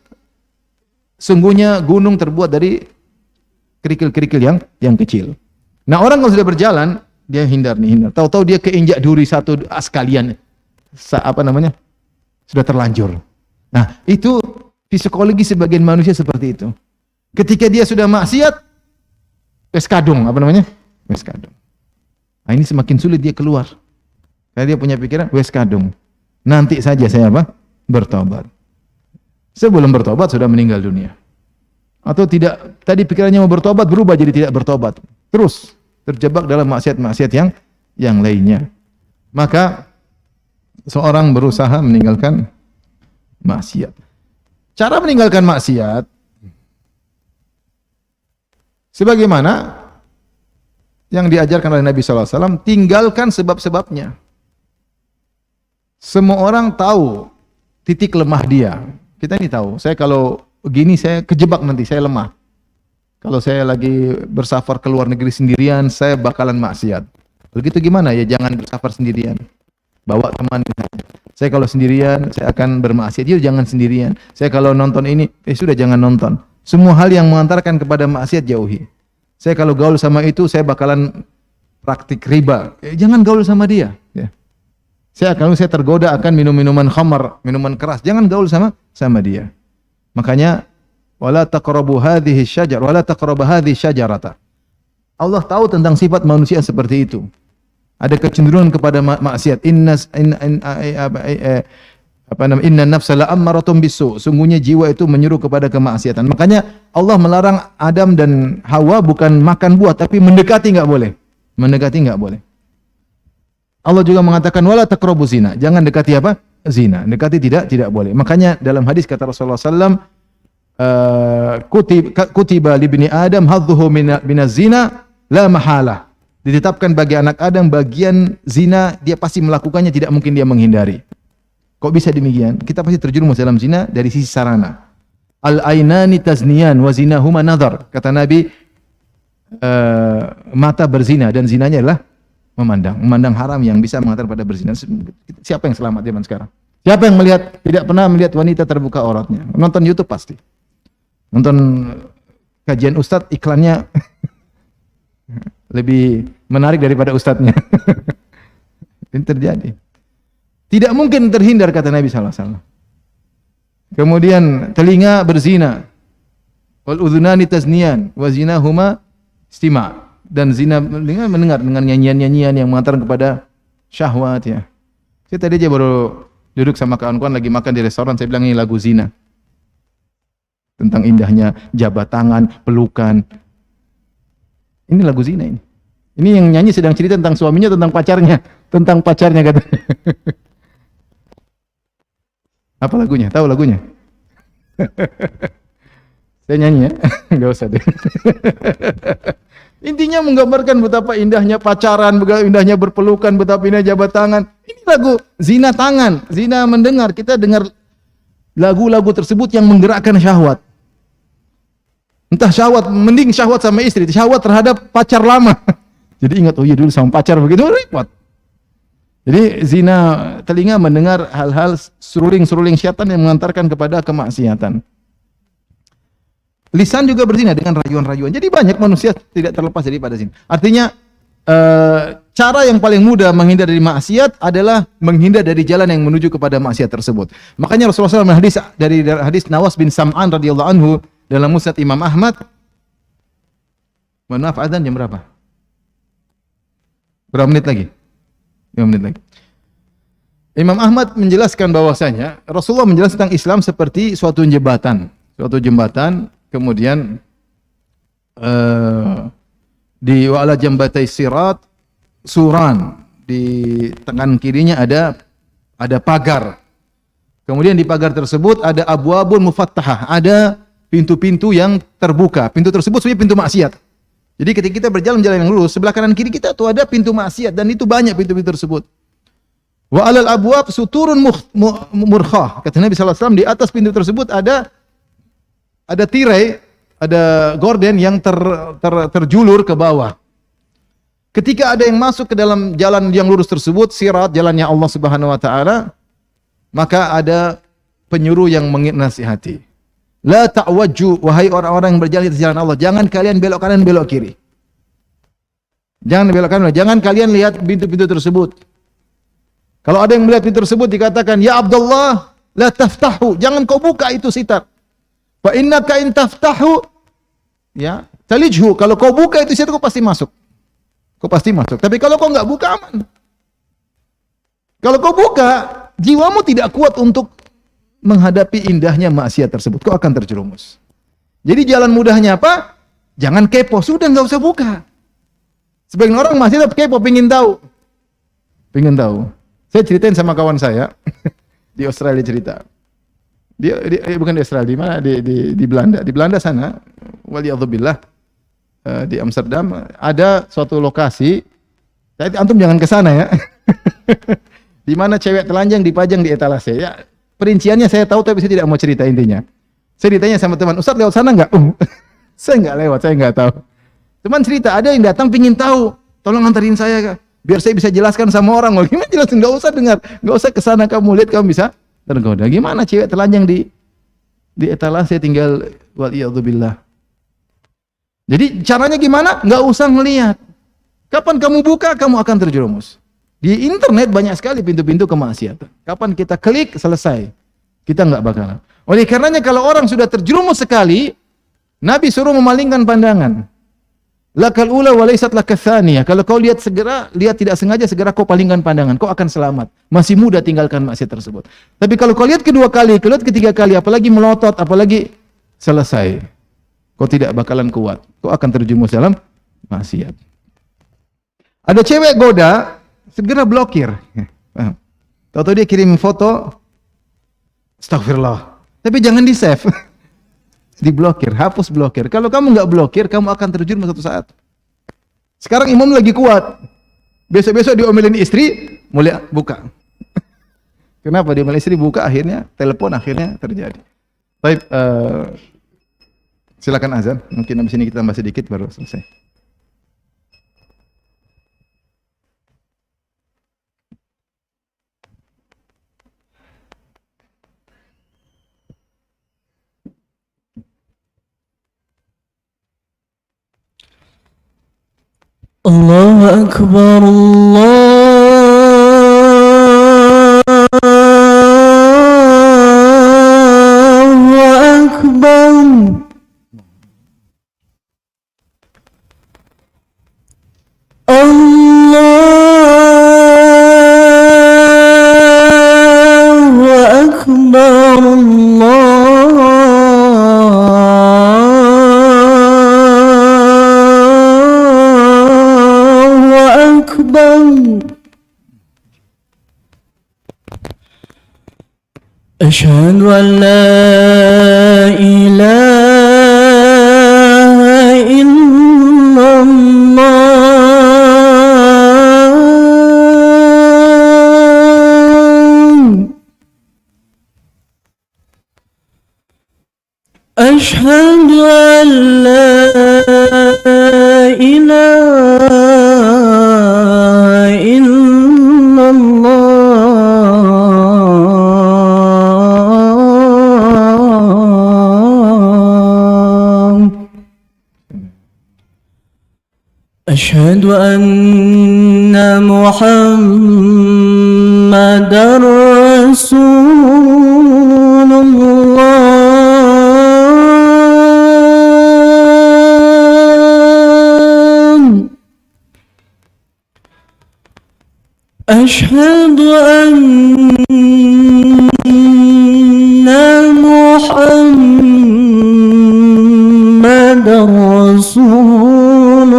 Sungguhnya gunung terbuat dari kerikil-kerikil yang kecil. Nah, orang kalau sudah berjalan, dia hindar. Tahu-tahu dia keinjak duri satu sekalian. Sudah terlanjur. Nah, itu psikologi sebagian manusia seperti itu. Ketika dia sudah maksiat, wes kadung, wes kadung. Nah, ini semakin sulit dia keluar. Karena dia punya pikiran, wes kadung. Nanti saja saya bertobat. Sebelum bertobat sudah meninggal dunia. Atau tidak, tadi pikirannya mau bertobat, berubah jadi tidak bertobat. Terus terjebak dalam maksiat-maksiat yang lainnya. Maka seorang berusaha meninggalkan maksiat. Cara meninggalkan maksiat sebagaimana yang diajarkan oleh Nabi SAW, tinggalkan sebab-sebabnya. Semua orang tahu titik lemah dia. Kita ini tahu, saya kalau begini saya kejebak nanti, saya lemah. Kalau saya lagi bersafar ke luar negeri sendirian, saya bakalan maksiat. Begitu gimana? Ya jangan bersafar sendirian. bawa teman. Saya kalau sendirian, saya akan bermaksiat. Dia jangan sendirian. Saya kalau nonton ini, sudah jangan nonton. Semua hal yang mengantarkan kepada maksiat jauhi. Saya kalau gaul sama itu, saya bakalan praktik riba. Jangan gaul sama dia. Ya. Kalau saya tergoda akan minum minuman khamar, minuman keras, jangan gaul sama dia. Makanya wala taqrabu hadhihi syajar, wala taqrabu hadhihi syajarata. Allah tahu tentang sifat manusia seperti itu. Ada kecenderungan kepada maksiat. Inna nafsa la'ammaratun bisu. Sungguhnya jiwa itu menyuruh kepada kemaksiatan. Makanya Allah melarang Adam dan Hawa bukan makan buah, tapi mendekati enggak boleh. Mendekati enggak boleh. Allah juga mengatakan wala taqrabu zina. Jangan dekati apa? Zina. Dekati tidak boleh. Makanya dalam hadis kata Rasulullah sallallahu kutiba li ibni Adam hadzuhu minaz zina la mahala. Ditetapkan bagi anak Adam bagian zina, dia pasti melakukannya, tidak mungkin dia menghindari. Kok bisa demikian? Kita pasti terjerumus dalam zina dari sisi sarana. Al-ainani tazniyan wa zinahuma nadhar. Kata Nabi, mata berzina dan zinanya adalah memandang haram yang bisa mengantar pada berzina. Siapa yang selamat zaman sekarang? Siapa yang tidak pernah melihat wanita terbuka auratnya? Nonton YouTube pasti. Nonton kajian ustadz, iklannya lebih menarik daripada ustadznya. Ini terjadi. Tidak mungkin terhindar kata Nabi sallallahu alaihi wasallam. Kemudian telinga berzina. Wal udhunani tazniyan wa zinahuma istima'. Dan zina mendengar dengan nyanyian-nyanyian yang mengantarkan kepada syahwat ya. Saya tadi aja baru duduk sama kawan-kawan lagi makan di restoran, saya bilang ini lagu zina. Tentang indahnya jabat tangan, pelukan. Ini lagu zina ini. Ini yang nyanyi sedang cerita tentang suaminya, tentang pacarnya katanya. Apa lagunya? Tahu lagunya? Saya nyanyi ya? Enggak usah deh. Intinya menggambarkan betapa indahnya pacaran, betapa indahnya berpelukan, betapa indahnya jabat tangan. Ini lagu zina tangan, zina mendengar. Kita dengar lagu-lagu tersebut yang menggerakkan syahwat. Entah syahwat, mending syahwat sama istri, syahwat terhadap pacar lama. Jadi ingat, oh iya dulu sama pacar begitu, repot. Jadi zina telinga mendengar hal-hal seruling-seruling syaitan yang mengantarkan kepada kemaksiatan. Lisan juga berzina dengan rayuan-rayuan. Jadi banyak manusia tidak terlepas daripada zina. Artinya cara yang paling mudah menghindar dari maksiat adalah menghindar dari jalan yang menuju kepada maksiat tersebut. Makanya Rasulullah SAW dari hadis Nawas bin Sam'an radhiyallahu anhu dalam Musnad Imam Ahmad. Mohon maaf, azan jam berapa? Berapa menit lagi? 5 menit lagi. Imam Ahmad menjelaskan bahwasanya Rasulullah menjelaskan tentang Islam seperti suatu jembatan. Suatu jembatan, kemudian di wa'ala jambatai sirat suran, di tangan kirinya ada pagar. Kemudian di pagar tersebut ada abwabun mufattahah, ada pintu-pintu yang terbuka. Pintu tersebut sebenarnya pintu maksiat. Jadi ketika kita berjalan jalan yang lurus, sebelah kanan kiri kita tuh ada pintu maksiat dan itu banyak pintu-pintu tersebut. Wa alal abwab suturun murkhah. Kata Nabi sallallahu alaihi wasallam, di atas pintu tersebut ada tirai, ada gorden yang terjulur ke bawah. Ketika ada yang masuk ke dalam jalan yang lurus tersebut, sirat, jalannya Allah Subhanahu wa taala, maka ada penyuruh yang menasihati. La ta'wajju, wahai orang-orang yang berjalan di jalan Allah, jangan kalian belok kanan belok kiri. Jangan belok kanan, jangan kalian lihat pintu-pintu tersebut. Kalau ada yang melihat pintu tersebut dikatakan, ya Abdullah, la taftahu, jangan kau buka itu sitar. Fa innaka in taftahu, ya, talijhu, kalau kau buka itu sitar kau pasti masuk. Kau pasti masuk. Tapi kalau kau enggak buka aman. Kalau kau buka, jiwamu tidak kuat untuk menghadapi indahnya maksiat tersebut, kau akan terjerumus. Jadi jalan mudahnya apa? Jangan kepo, sudah enggak usah buka. Sebagian orang masih tetap kepo, pengen tahu. Saya ceritain sama kawan saya di Australia cerita. Dia bukan di Australia, di mana? Di Belanda. Di Belanda sana, waliyadzubillah, di Amsterdam ada suatu lokasi. Antum jangan ke sana ya. Di mana cewek telanjang dipajang di etalase. Ya, perinciannya saya tahu tapi saya tidak mau cerita intinya. Saya ditanya sama teman, Ustaz lewat sana enggak? Saya enggak lewat, saya enggak tahu. Teman cerita, ada yang datang pingin tahu, tolong antarin saya. biar saya bisa jelaskan sama orang. Loh, gimana jelasin? Nggak usah dengar, nggak usah kesana, kamu lihat kamu bisa tergoda. Gimana cewek telanjang di etalase tinggal waliyadzubillah. Jadi caranya gimana? Nggak usah ngelihat. Kapan kamu buka, kamu akan terjerumus. Di internet banyak sekali pintu-pintu kemaksiatan. Kapan kita klik, selesai. Kita nggak bakalan. Oleh karenanya kalau orang sudah terjerumus sekali, Nabi suruh memalingkan pandangan. Lakal ula walaysat lakatsaniya. Kalau kau lihat tidak sengaja, segera kau palingkan pandangan. Kau akan selamat. Masih muda tinggalkan maksiat tersebut. Tapi kalau kau lihat kedua kali, kau lihat ketiga kali, apalagi melotot, apalagi selesai. Kau tidak bakalan kuat. Kau akan terjerumus dalam maksiat. Ada cewek goda, segera blokir. Tahu-tahu dia kirim foto, astagfirullah. Tapi jangan di-save. Diblokir, hapus blokir. Kalau kamu nggak blokir, kamu akan terjerumus suatu saat. Sekarang imam lagi kuat. Besok-besok diomelin istri, mulai buka. Kenapa diomelin istri buka? Akhirnya telepon, akhirnya terjadi. Baik, silakan azan. Mungkin habis ini kita tambah sedikit baru selesai. Allahu Akbar, Allahu Akbar. Allahu Akbar, أشهد أن لا إله إلا الله أشهد أن لا إله إلا الله أشهد أن محمدًا رسول الله أشهد أن محمدًا رسول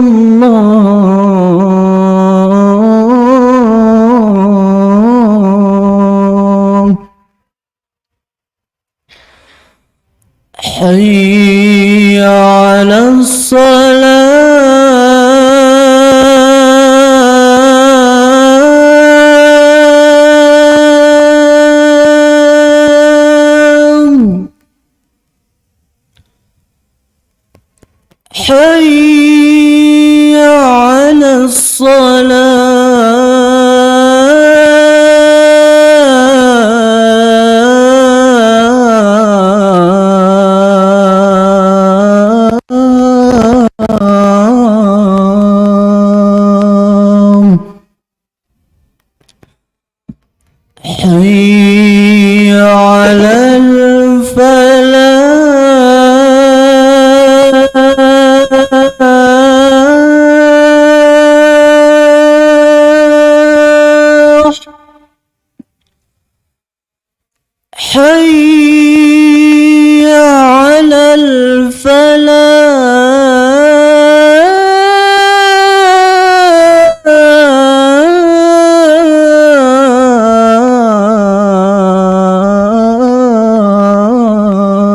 الله حي على الصلاة حي على الصلاة حي على الفلاح حي على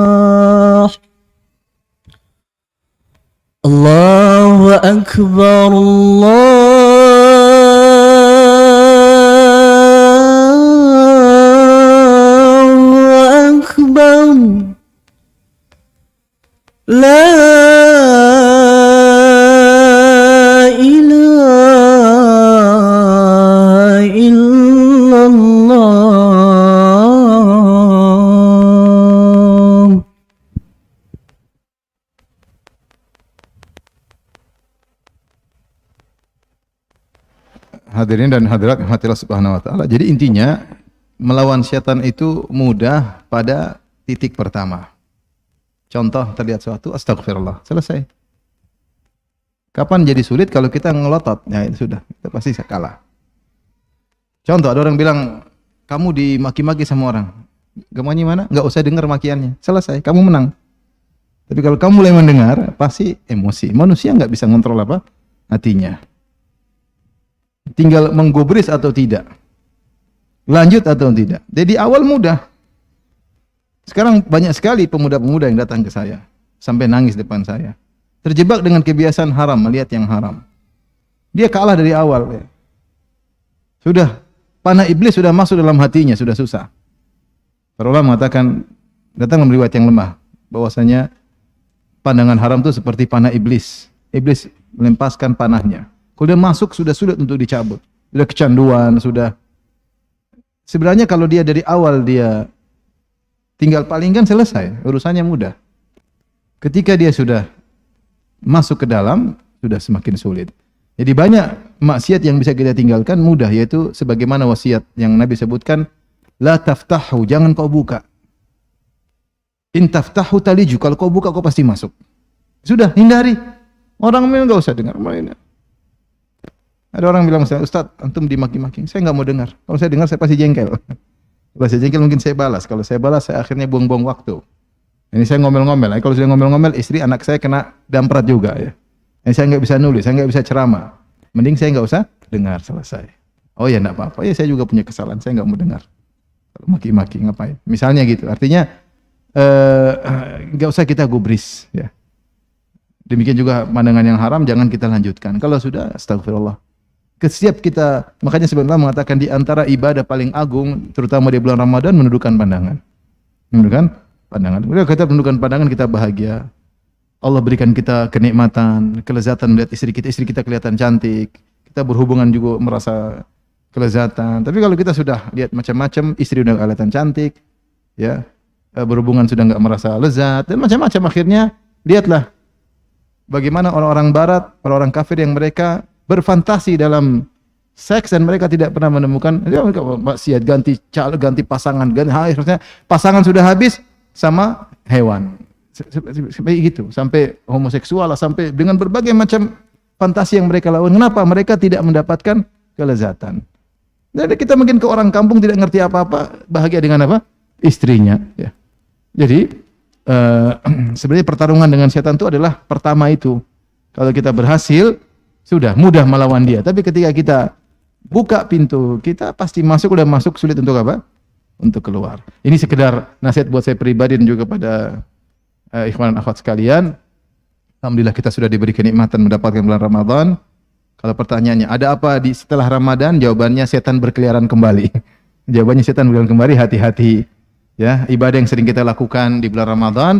الفلاح الله أكبر الله أكبر لا إله hadirin dan hadirat rahmatillah subhanahu wa ta'ala. Jadi intinya melawan syaitan itu mudah pada titik pertama. Contoh terlihat suatu, astagfirullah, selesai. Kapan jadi sulit? Kalau kita ngelotot, ya itu sudah, kita pasti kalah. Contoh, ada orang bilang, kamu dimaki-maki sama orang. Gamanya mana? Nggak usah dengar makiannya. Selesai, kamu menang. Tapi kalau kamu mulai mendengar, pasti emosi. Manusia nggak bisa ngontrol apa? Hatinya. Tinggal menggubris atau tidak. Lanjut atau tidak. Jadi awal mudah. Sekarang banyak sekali pemuda-pemuda yang datang ke saya. Sampai nangis depan saya. Terjebak dengan kebiasaan haram, melihat yang haram. Dia kalah dari awal. Ya. Sudah, panah iblis sudah masuk dalam hatinya, sudah susah. Para ulama mengatakan, datang memberi riwayat yang lemah. Bahwasanya pandangan haram itu seperti panah iblis. Iblis melepaskan panahnya. Kalau dia masuk sudah sulit untuk dicabut. Sudah kecanduan, sudah. Sebenarnya kalau dia dari awal dia tinggal palingkan selesai, urusannya mudah. Ketika dia sudah masuk ke dalam, sudah semakin sulit. Jadi banyak maksiat yang bisa kita tinggalkan mudah, yaitu sebagaimana wasiat yang Nabi sebutkan, la taftahu, jangan kau buka. In taftahu taliju, kalau kau buka kau pasti masuk. Sudah, hindari. Orang memang enggak usah dengar. Ada orang bilang, Ustaz, antum dimaki-maki. Saya enggak mau dengar. Kalau saya dengar saya pasti jengkel. Kalau saya jengkel mungkin saya balas. Kalau saya balas saya akhirnya buang-buang waktu. Ini saya ngomel-ngomel. Kalau sudah ngomel-ngomel, istri anak saya kena damprat juga ya. Ini saya enggak bisa nulis, saya enggak bisa ceramah. Mending saya enggak usah dengar, selesai. Oh ya enggak apa-apa. Ya saya juga punya kesalahan, saya enggak mau dengar. Kalau maki-maki ngapain? Misalnya gitu. Artinya enggak usah kita gubris ya. Demikian juga pandangan yang haram jangan kita lanjutkan. Kalau sudah, astagfirullah. Setiap kita, makanya sebenarnya mengatakan di antara ibadah paling agung, terutama di bulan Ramadan, menundukkan pandangan. Menundukkan pandangan. Ketika kita menundukkan pandangan, kita bahagia. Allah berikan kita kenikmatan, kelezatan melihat istri kita kelihatan cantik. Kita berhubungan juga merasa kelezatan. Tapi kalau kita sudah lihat macam-macam, istri udah kelihatan cantik, ya, berhubungan sudah enggak merasa lezat dan macam-macam, akhirnya lihatlah bagaimana orang-orang barat, orang-orang kafir yang mereka berfantasi dalam seks dan mereka tidak pernah menemukan, mereka maksiat, ganti pasangan, akhirnya pasangan sudah habis sama hewan. Sampai gitu, sampai homoseksual, sampai dengan berbagai macam fantasi yang mereka lakukan. Kenapa? Mereka tidak mendapatkan kelezatan. Jadi kita mungkin ke orang kampung tidak ngerti apa-apa, bahagia dengan apa? Istrinya. Ya. Jadi sebenarnya pertarungan dengan setan itu adalah pertama itu. Kalau kita berhasil, sudah mudah melawan dia. Tapi ketika kita buka pintu, kita pasti masuk, udah masuk sulit untuk apa? Untuk keluar. Ini sekedar nasihat buat saya pribadi dan juga pada ikhwan dan akhwat sekalian. Alhamdulillah kita sudah diberi kenikmatan mendapatkan bulan Ramadan. Kalau pertanyaannya, ada apa di setelah Ramadan? Jawabannya setan berkeliaran kembali. Jawabannya setan berkeliaran kembali, hati-hati. Ya, ibadah yang sering kita lakukan di bulan Ramadan,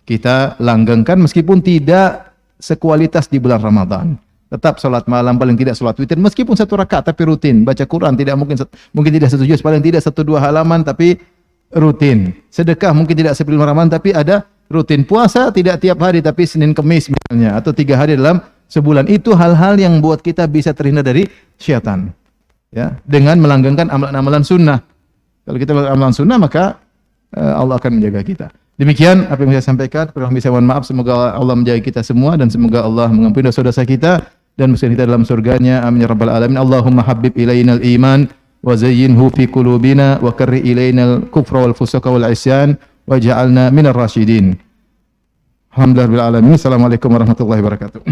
kita langgengkan meskipun tidak sekualitas di bulan Ramadan. Tetap salat malam, paling tidak salat witir, meskipun 1 rakaat tapi rutin. Baca Quran tidak mungkin tidak 1 juz, paling tidak 1-2 halaman tapi rutin. Sedekah mungkin tidak sebelum Ramadan tapi ada rutin. Puasa tidak tiap hari tapi Senin Kemis misalnya, atau 3 hari dalam sebulan. Itu hal-hal yang buat kita bisa terhindar dari syaitan. Ya, dengan melanggengkan amalan-amalan sunnah. Kalau kita melakukan amalan sunnah, maka Allah akan menjaga kita. Demikian apa yang saya sampaikan. Kurang bisa mohon maaf. Semoga Allah menjaga kita semua dan semoga Allah mengampuni dosa-dosa kita dan masukkan kita dalam surganya. Amin ya rabbal alamin. Allahumma habbib ilainal iman wa zayyinhu fi qulubina wa karri ilainal kufra wal fusuqa wal isyan waj'alna minar rasyidin. Alhamdulillah rabbil alamin. Assalamualaikum warahmatullahi wabarakatuh.